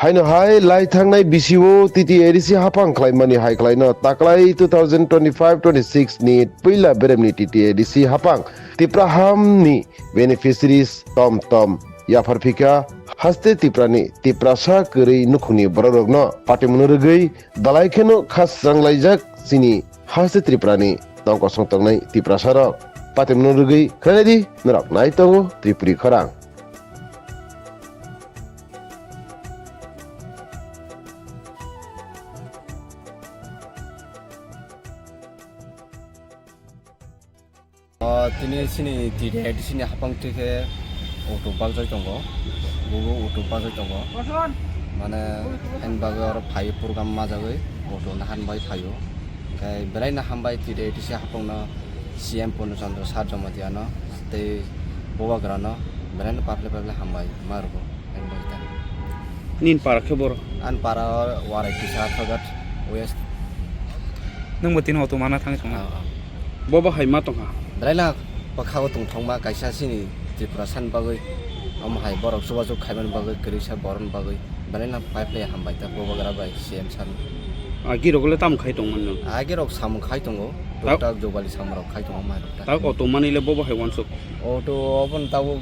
हायनो हाय लाई थांनाय बिसिओ तिति एडिसि हाफां खालायमानि हाय खालायनो ताक्लाय 2025-26 नि पहिला बेरेमनि तिति एडिसि हाफां तिप्राहामनि बेनिफिसिरिस टम टम याफारफिका हास्ते तिप्रानि तिप्रासा करै नुखुनि बररगनो पाटिमुनो रगै दालायखेनो खास रंलायजाक सिनि हास्ते त्रिप्रानि तंको संतंनाय तिप्रासारक पाटिमुनो रगै खोनायदि नरक नायतंगो Tripuri खरां Tini sini tidak di sini hapang tike auto bagaj tonggo, buku auto bagaj tonggo. Mana handbagger pay program majagai auto nahan bay payo. Kayak berai nahan bay tidak di sini hapang na CM pun chandra sarja matiana, te bawa gerana, berai na parle hambay marugo handbay tan. Nin para kebor. An para warai kisah kagat west. Nung batin auto mana thang tong. Boba hai ma tong ha. Berai na pakau tong thongma kaisa sini Tripura san bagai hai borok subajuk khaiman bagai kerisa boron bagai berai na pipe hambay ta bawa gara bai CM san. Agi rogole tam khai tong man. Agi rok sam khai tongo. Dokta jobali sam rok khai tongo mai rok. Ta auto mani le boba hai wansuk. Auto open tau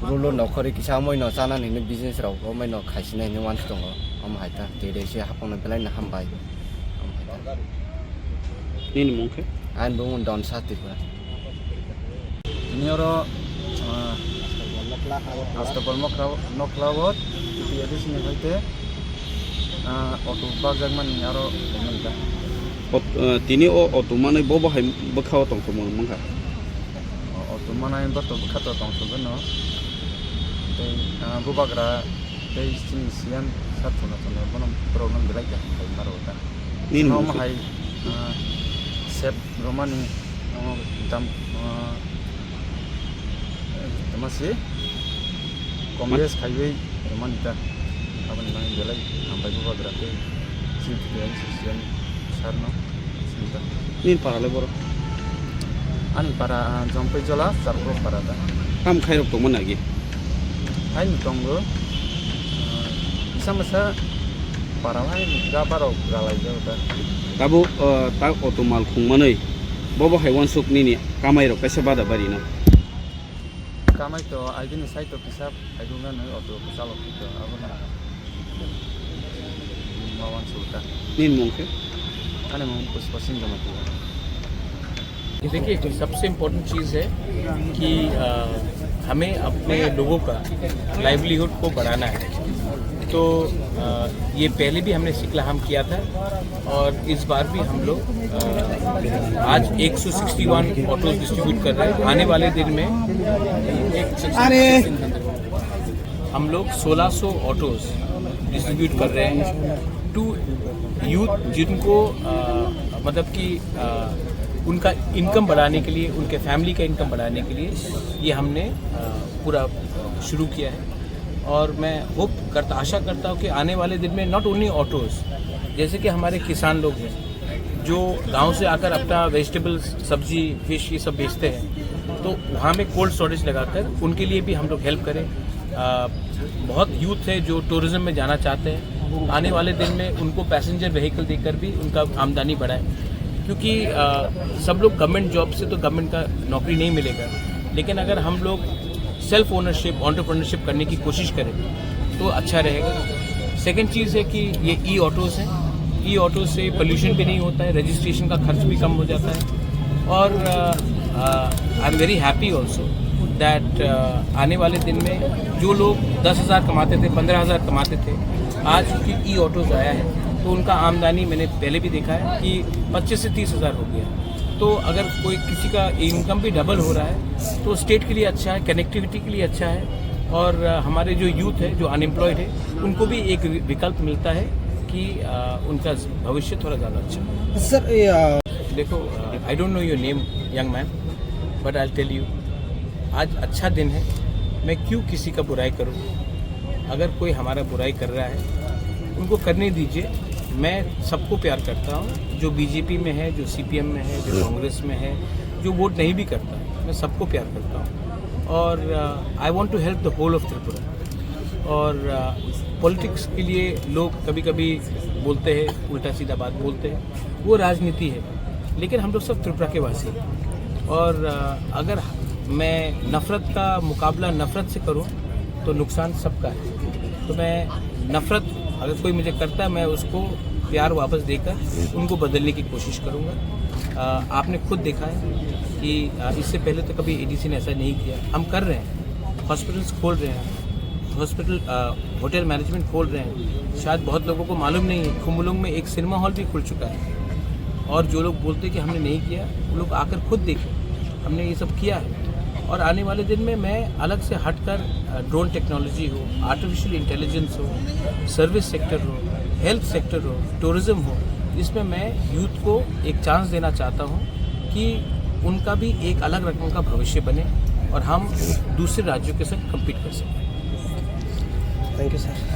rulo nokori kisa moi no sana ni business rok mai no khaisina ni wans tongo hai ta tede se hapon na berai na hambay. Nin mungke. An bungun don sa Tripura. Ini orang Astagfirullah noklawat itu ada sini kita auto bagaj mana ni orang mana Tini o auto mani boba hai bakhaw tong tong mangka. auto mana yang betul berkata tentang tu kan, tapi bubagra dari sini sian satu nasi mana program belajar dari Maroka. Nin Nama mungke. hai Sep Romani dam masih Kongres Highway Romani dah apa namanya jalan sampai buka berarti sini sarno sini Nin para le bor. ani para sampai jelas sarpo para dah Tam khai rok tong man agi. hai tunggu bisa masa para lain gak parok galai jauh dah Tabu ta auto mal khung manai. Boba hai wansuk nini kamai rok kaisa bada bari na. kami tu aja ni saya tu kisah aja kan auto kisah lo kita apa nak mawan sultan Nin mungke. kan memang pusing sama tu देखिए सबसे important चीज़ है कि हमें अपने लोगों का livelihood को बढ़ाना है तो ये पहले भी हमने सिक्लाहम किया था और इस बार भी हम लोग आज 161 ऑटोज डिस्ट्रीब्यूट कर रहे हैं आने वाले दिन में हम लोग 1600 ऑटोज डिस्ट्रीब्यूट कर रहे हैं टू यूथ जिनको मतलब कि उनका इनकम बढ़ाने के लिए उनके फैमिली का इनकम बढ़ाने के लिए ये हमने पूरा शुरू किया है और मैं आशा करता हूँ कि आने वाले दिन में नॉट ओनली ऑटोज़ जैसे कि हमारे किसान लोग हैं जो गांव से आकर अपना वेजिटेबल्स सब्जी फिश ये सब बेचते हैं तो वहाँ में कोल्ड स्टोरेज लगाकर उनके लिए भी हम लोग हेल्प करें बहुत यूथ है जो टूरिज़्म में जाना चाहते हैं आने वाले दिन में उनको पैसेंजर व्हीकल देकर भी उनका आमदनी बढ़ाए क्योंकि सब लोग गवर्नमेंट जॉब से तो गवर्नमेंट का नौकरी नहीं मिलेगा लेकिन अगर हम लोग सेल्फ ओनरशिप एंटरप्रेन्योरशिप करने की कोशिश करें तो अच्छा रहेगा सेकंड चीज़ है कि ये ई ऑटोज़ हैं ई ऑटोज़ से पोल्यूशन भी नहीं होता है रजिस्ट्रेशन का खर्च भी कम हो जाता है और I am very happy also that आने वाले दिन में जो लोग 10,000 कमाते थे 15,000 कमाते थे आज क्योंकि ई ऑटोज़ आया है तो उनका आमदनी मैंने पहले भी देखा है कि 25 से 30,000 हो गया तो अगर कोई किसी का इनकम भी डबल हो रहा है तो स्टेट के लिए अच्छा है कनेक्टिविटी के लिए अच्छा है और हमारे जो यूथ है जो अनएम्प्लॉयड है उनको भी एक विकल्प मिलता है कि उनका भविष्य थोड़ा ज़्यादा अच्छा है Sir, देखो I don't know your name young man but I tell you आज अच्छा दिन है मैं क्यों किसी का बुराई करूँ अगर कोई हमारा बुराई कर रहा है उनको करने दीजिए मैं सबको प्यार करता हूँ जो बीजेपी में है जो सीपीएम में है जो कांग्रेस में है जो वोट नहीं भी करता है मैं सबको प्यार करता हूँ और I want to help the whole of Tripura और पॉलिटिक्स के लिए लोग कभी कभी बोलते हैं, उल्टा सीधा बात बोलते हैं, वो राजनीति है। लेकिन हम लोग सब त्रिपुरा के वासी हैं और अगर मैं नफ़रत का मुकाबला नफ़रत से करूं तो नुकसान सबका है। तो मैं नफ़रत अगर कोई मुझे करता है मैं उसको प्यार वापस देकर उनको बदलने की कोशिश करूंगा। आपने खुद देखा है कि इससे पहले तो कभी एडीसी ने ऐसा नहीं किया। हम कर रहे हैं, हॉस्पिटल्स खोल रहे हैं, होटल मैनेजमेंट खोल रहे हैं। शायद बहुत लोगों को मालूम नहीं है, खुम्बुलुंग में एक सिनेमा हॉल भी खुल चुका है। और जो लोग बोलते हैं कि हमने नहीं किया, वो लोग आकर खुद देखें, हमने ये सब किया है। और आने वाले दिन में मैं अलग से हटकर ड्रोन टेक्नोलॉजी हो, आर्टिफिशियल इंटेलिजेंस हो, सर्विस सेक्टर हो, हेल्थ सेक्टर हो, टूरिज़्म हो, इसमें मैं यूथ को एक चांस देना चाहता हूँ कि उनका भी एक अलग रकम का भविष्य बने और हम दूसरे राज्यों के साथ कम्पीट कर सकें। Thank you sir.